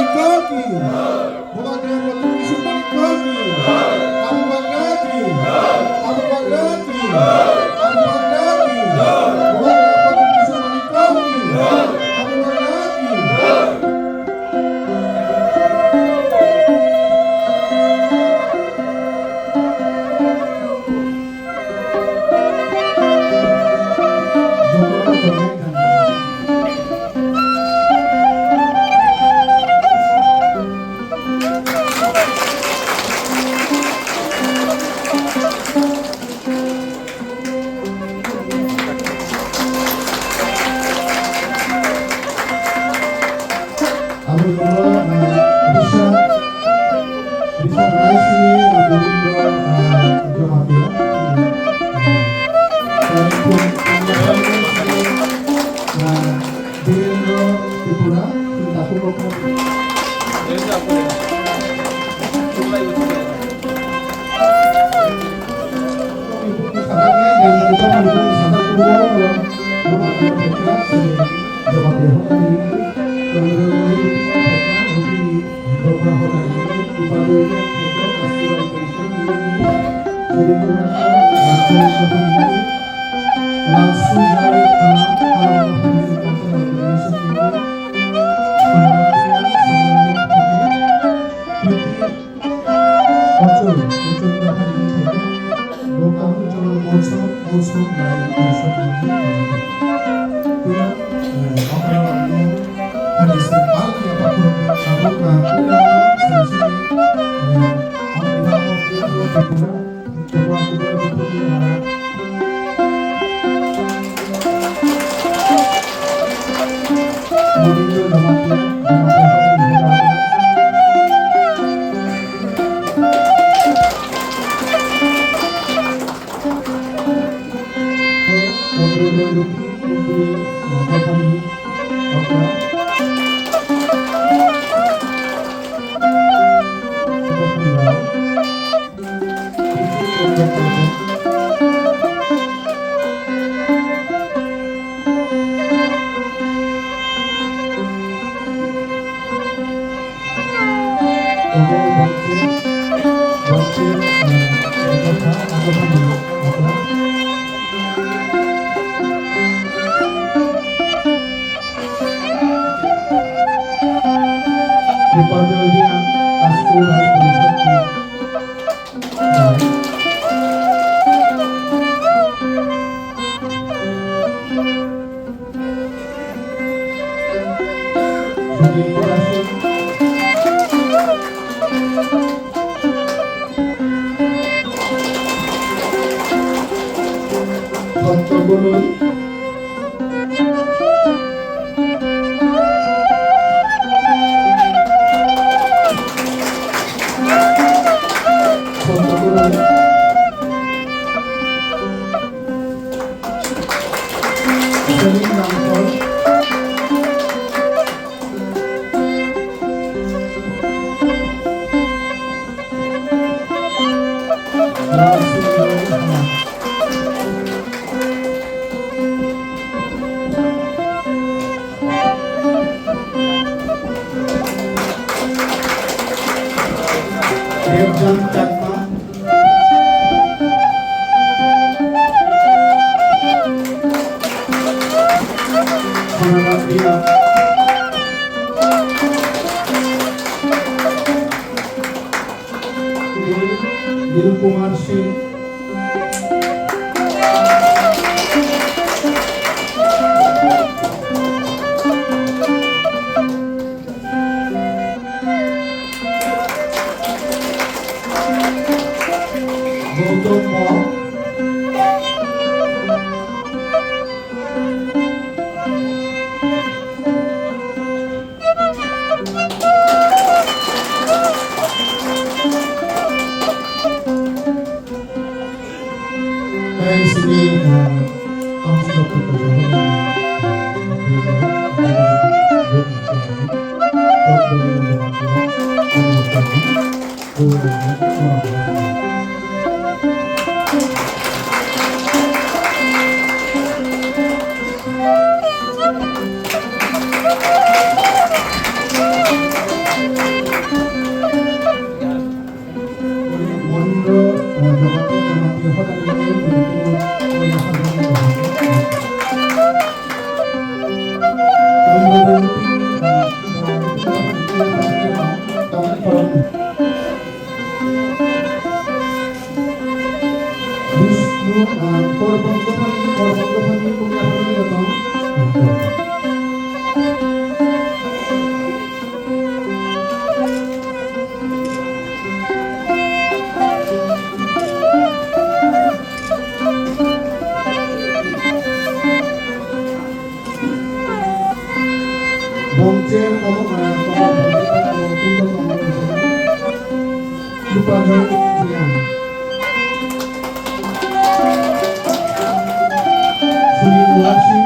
Manika ki, Bapak Grand Ratu Yusuf Manika ki, Abu Bakar ki, Abu Bakar ki, Abu Bakar ki, Bapak Grand Ratu Yusuf Manika ki, Abu Bakar ki. Bisa naik sini langsung dari alam Kumar Singh Gautam Paul মঞ্চের রূপাঞ্জলি জিয়ান Sunil মুলাসি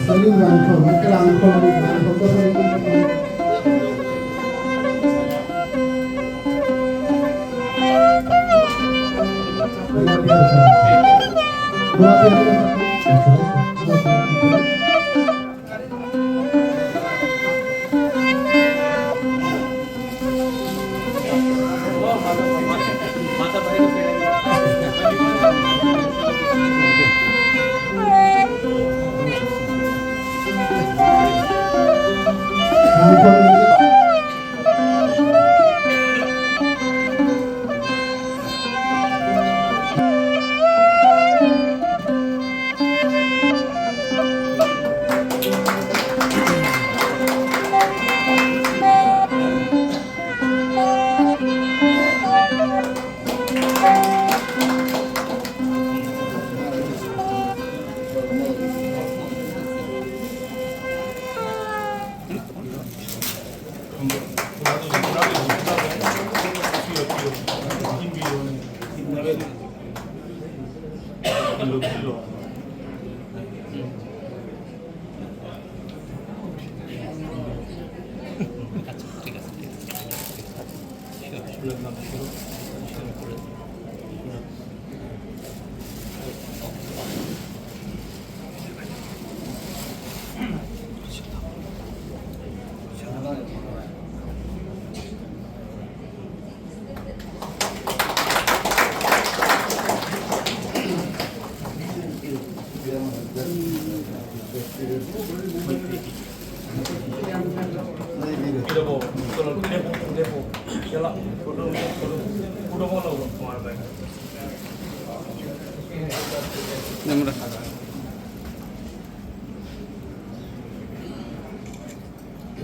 Saling rangkul, rangkul ke saling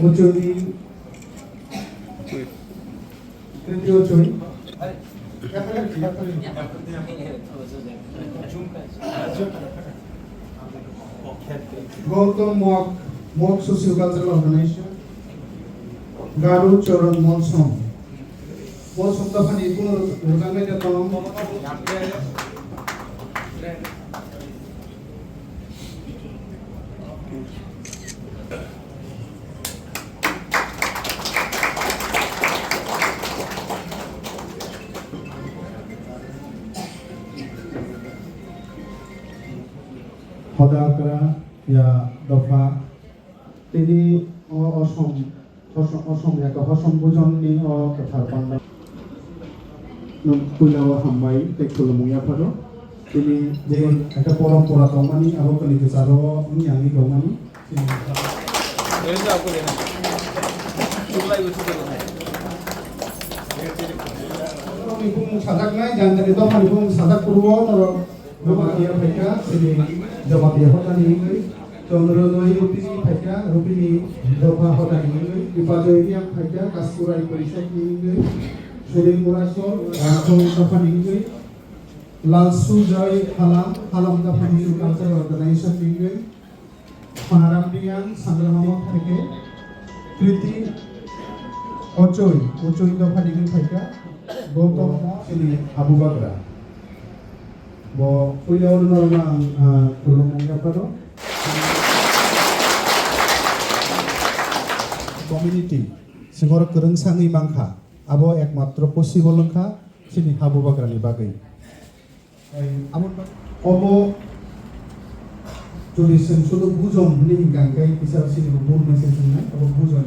Uculi Trinity Uculi Gautam Mock Socio-Cultural Organization Garu Choran Monsom Tafan Ibu Rukangnya Jatong Hodakra ya Dofa Tini Osom ya Hosom Bujon ni o Kathar Panda Pulau Hambai Teknologi Pado Tini jadi ada pola tomani abo kali kesaro ini yang ini tomani Ibung sadak naik jangan dari tomani ibung sadak purwo noro rumah dia mereka sini Jawa dia hotan ini Chondronoi Rupini Phaika Rupini Dofa hotan ini Ipajoy yang Phaika Kaskurai परिषद ini Surin Murasol Rangkong Dofa ini Lalsu Joy Halam Dofa ini Cultural Organization ini Panaram Dian Sandra Mamot Phaike Kriti Ocoy Dofa ini Phaika Gautam sini Abu Bakra Bo punya orang tolong apa tu? Community, sengor kereng sangi mangka, abo ekmatro possible lengka, sini Abu Bakar ni bagai. Abo tulisan sudah bujong ni hingga kai kisah sini bubur mesin sungai, abo bujong.